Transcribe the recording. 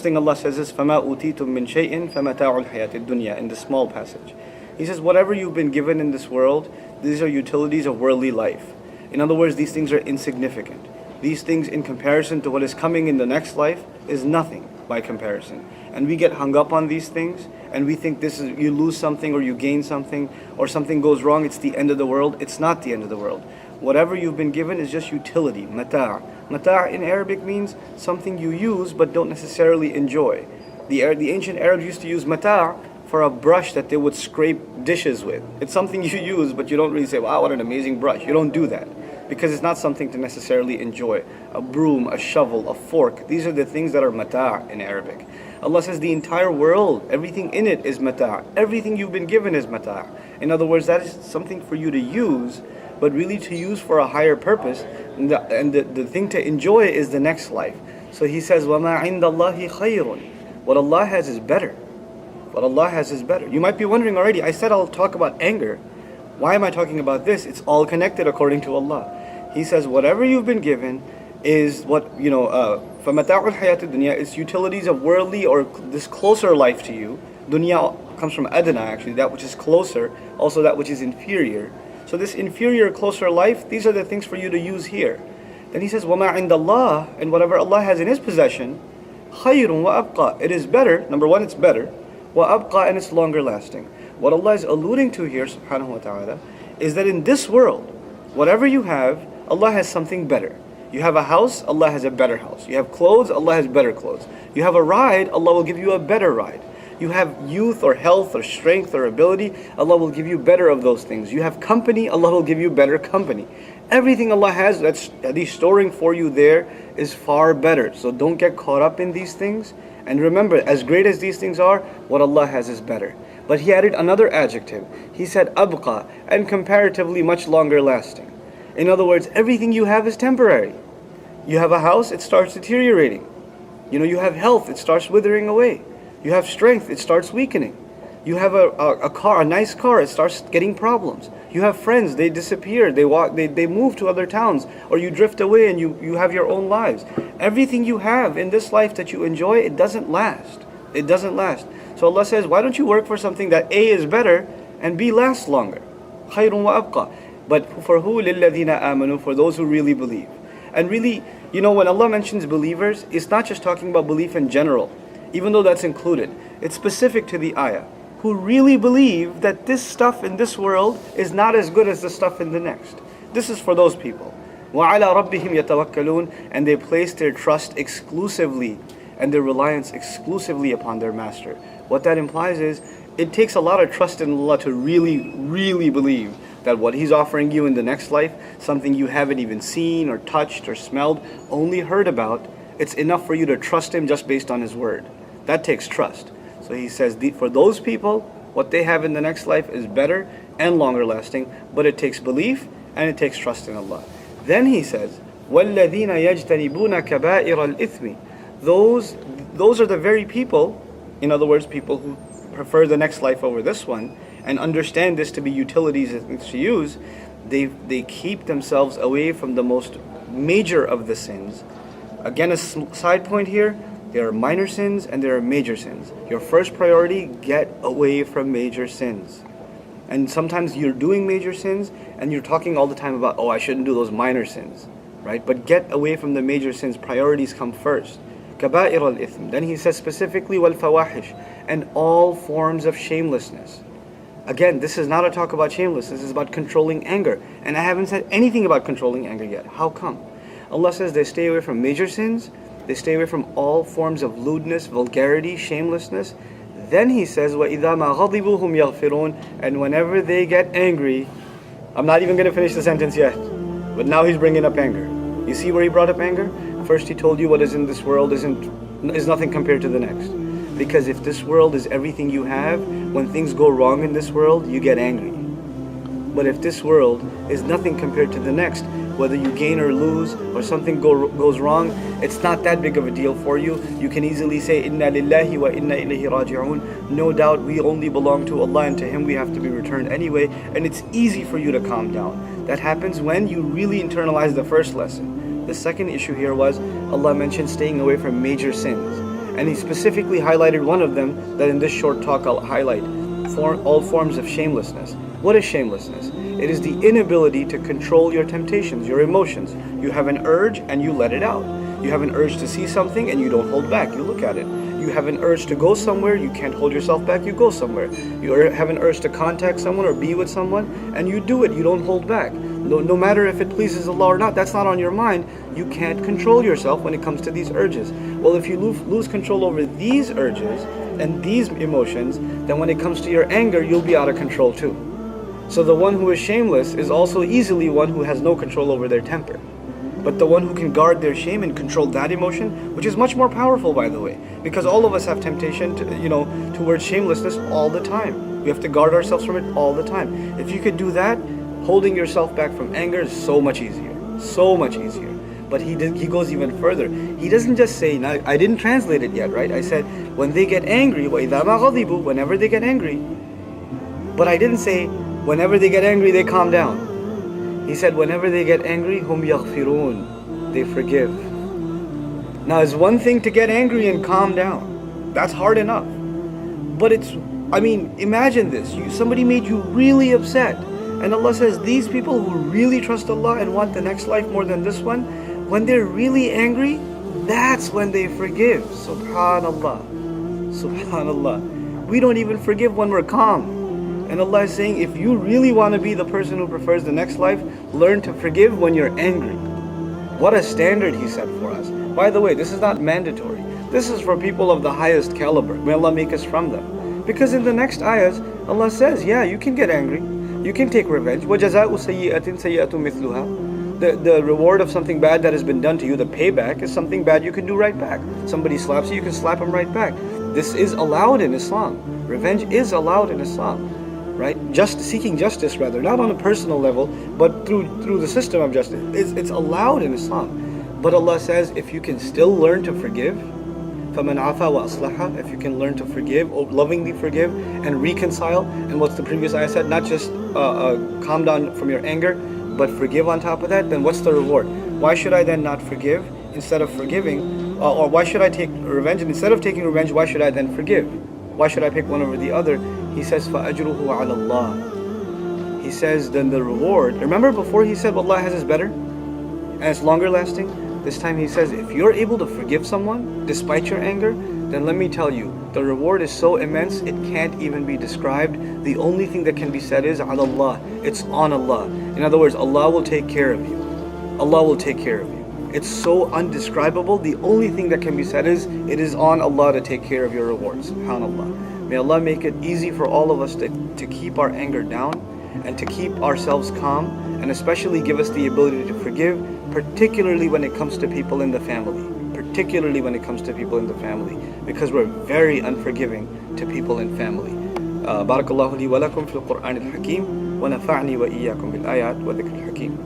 first thing Allah says is فَمَا أُوتِيتُم مِّن شَيْءٍ فَمَتَاعُ الْحَيَاةِ الدُّنْيَا, in this small passage. He says, whatever you've been given in this world, these are utilities of worldly life. In other words, these things are insignificant. These things, in comparison to what is coming in the next life, is nothing by comparison. And we get hung up on these things, and we think this is, you lose something or you gain something, or something goes wrong, it's the end of the world. It's not the end of the world. Whatever you've been given is just utility, mata'. Mata' in Arabic means something you use but don't necessarily enjoy. The ancient Arabs used to use mata' for a brush that they would scrape dishes with. It's something you use, but you don't really say, wow, what an amazing brush. You don't do that, because it's not something to necessarily enjoy. A broom, a shovel, a fork, these are the things that are mata' in Arabic. Allah says the entire world, everything in it is mata'. Everything you've been given is mata'. In other words, that is something for you to use, but really to use for a higher purpose. And the thing to enjoy is the next life. So he says, وَمَا عِنْدَ اللَّهِ خَيْرٌ. What Allah has is better. What Allah has is better. You might be wondering already, I said I'll talk about anger. Why am I talking about this? It's all connected according to Allah. He says, whatever you've been given is what, فَمَتَاعُ الْحَيَاةِ الدُّنْيَا, is utilities of worldly or this closer life to you. Dunya comes from adna, actually, that which is closer, also that which is inferior. So this inferior, closer life, these are the things for you to use here. Then he says, وَمَا عِنْدَ اللَّهِ, and whatever Allah has in His possession, خَيْرٌ وَأَبْقَى, it is better. Number one, it's better. وَأَبْقَى, and it's longer lasting. What Allah is alluding to here, subhanahu wa ta'ala, is that in this world, whatever you have, Allah has something better. You have a house, Allah has a better house. You have clothes, Allah has better clothes. You have a ride, Allah will give you a better ride. You have youth or health or strength or ability, Allah will give you better of those things. You have company, Allah will give you better company. Everything Allah has that's He's storing for you there is far better. So don't get caught up in these things. And remember, as great as these things are, what Allah has is better. But He added another adjective. He said abqa, and comparatively much longer lasting. In other words, everything you have is temporary. You have a house, it starts deteriorating. You have health, it starts withering away. You have strength, it starts weakening. You have a car, a nice car, it starts getting problems. You have friends, they disappear, they move to other towns, or you drift away and you have your own lives. Everything you have in this life that you enjoy, it doesn't last. It doesn't last. So Allah says, why don't you work for something that A is better and B lasts longer? خَيْرٌ وَأَبْقَى. But for who? لِلَّذِينَ آمَنُوا, for those who really believe. And really, when Allah mentions believers, it's not just talking about belief in general, even though that's included. It's specific to the ayah. Who really believe that this stuff in this world is not as good as the stuff in the next. This is for those people. وَعَلَىٰ رَبِّهِمْ يَتَوَكَّلُونَ, and they place their trust exclusively and their reliance exclusively upon their master. What that implies is, it takes a lot of trust in Allah to really, really believe that what He's offering you in the next life, something you haven't even seen or touched or smelled, only heard about, it's enough for you to trust Him just based on His word. That takes trust. So He says, for those people, what they have in the next life is better and longer lasting, but it takes belief and it takes trust in Allah. Then He says, وَالَّذِينَ يَجْتَنِبُونَ كَبَائِرَ الْإِثْمِ. Those are the very people, in other words, people who prefer the next life over this one, and understand this to be utilities and things to use, they keep themselves away from the most major of the sins. Again, a side point here, there are minor sins and there are major sins. Your first priority, get away from major sins. And sometimes you're doing major sins and you're talking all the time about, I shouldn't do those minor sins, right? But get away from the major sins. Priorities come first. كَبَائِرَ الْإِثْمِ. Then He says specifically, وَالْفَوَاحِشِ, and all forms of shamelessness. Again, this is not a talk about shamelessness, this is about controlling anger. And I haven't said anything about controlling anger yet. How come? Allah says they stay away from major sins, they stay away from all forms of lewdness, vulgarity, shamelessness. Then He says, وَإِذَا مَا غَضِبُوا هُمْ يَغْفِرُونَ, and whenever they get angry, I'm not even going to finish the sentence yet, but now He's bringing up anger. You see where He brought up anger? First He told you what is in this world is nothing compared to the next. Because if this world is everything you have, when things go wrong in this world, you get angry. But if this world is nothing compared to the next, whether you gain or lose, or something goes wrong, it's not that big of a deal for you. You can easily say, Inna lillahi wa inna ilayhi raji'un. No doubt we only belong to Allah, and to Him we have to be returned anyway. And it's easy for you to calm down. That happens when you really internalize the first lesson. The second issue here was, Allah mentioned staying away from major sins. And he specifically highlighted one of them that in this short talk I'll highlight: all forms of shamelessness. What is shamelessness? It is the inability to control your temptations, your emotions. You have an urge and you let it out. You have an urge to see something and you don't hold back, you look at it. You have an urge to go somewhere, you can't hold yourself back, you go somewhere. You have an urge to contact someone or be with someone, and you do it, you don't hold back. No matter if it pleases Allah or not, that's not on your mind. You can't control yourself when it comes to these urges. Well, if you lose control over these urges and these emotions, then when it comes to your anger, you'll be out of control too. So the one who is shameless is also easily one who has no control over their temper. But the one who can guard their shame and control that emotion, which is much more powerful, by the way, because all of us have temptation towards shamelessness all the time. We have to guard ourselves from it all the time. If you could do that, holding yourself back from anger is so much easier. So much easier. But he goes even further. He doesn't just say, now I didn't translate it yet, right? I said, when they get angry, وَإِذَا مَا غَضِبُوا, whenever they get angry. But I didn't say, whenever they get angry, they calm down. He said, whenever they get angry, hum yaghfirun, they forgive. Now, it's one thing to get angry and calm down. That's hard enough. But imagine this. Somebody made you really upset. And Allah says, these people who really trust Allah and want the next life more than this one, when they're really angry, that's when they forgive. Subhanallah. Subhanallah. We don't even forgive when we're calm. And Allah is saying, if you really want to be the person who prefers the next life, learn to forgive when you're angry. What a standard He set for us. By the way, this is not mandatory. This is for people of the highest caliber. May Allah make us from them. Because in the next ayahs, Allah says, yeah, you can get angry. You can take revenge. وَجَزَاءُ سَيِّئَةٍ سَيِّئَةٌ مِثْلُهَا. The reward of something bad that has been done to you, the payback, is something bad you can do right back. Somebody slaps you, you can slap him right back. This is allowed in Islam. Revenge is allowed in Islam. Right? Seeking justice, rather, not on a personal level, but through the system of justice. It's allowed in Islam. But Allah says, if you can still learn to forgive, فَمَنْ عَفَى وَأَصْلَحَ, if you can learn to forgive, lovingly forgive, and reconcile, and what's the previous ayah said, not just calm down from your anger, but forgive on top of that, then what's the reward? Why should I then not forgive instead of forgiving? Or why should I take revenge? And instead of taking revenge, why should I then forgive? Why should I pick one over the other? He says, فَأَجْرُهُ عَلَى اللَّهِ. He says, then the reward. Remember before he said, Allah has is better and it's longer lasting? This time he says, if you're able to forgive someone despite your anger, then let me tell you, the reward is so immense, it can't even be described. The only thing that can be said is, عَلَى اللَّهِ. It's on Allah. In other words, Allah will take care of you. Allah will take care of you. It's so undescribable. The only thing that can be said is, it is on Allah to take care of your rewards. SubhanAllah. May Allah make it easy for all of us to keep our anger down and to keep ourselves calm, and especially give us the ability to forgive, particularly when it comes to people in the family. Particularly when it comes to people in the family, because we're very unforgiving to people in family. بارك الله لي ولكم في القرآن الحكيم ونفعني وإياكم بالآيات وذكر الحكيم.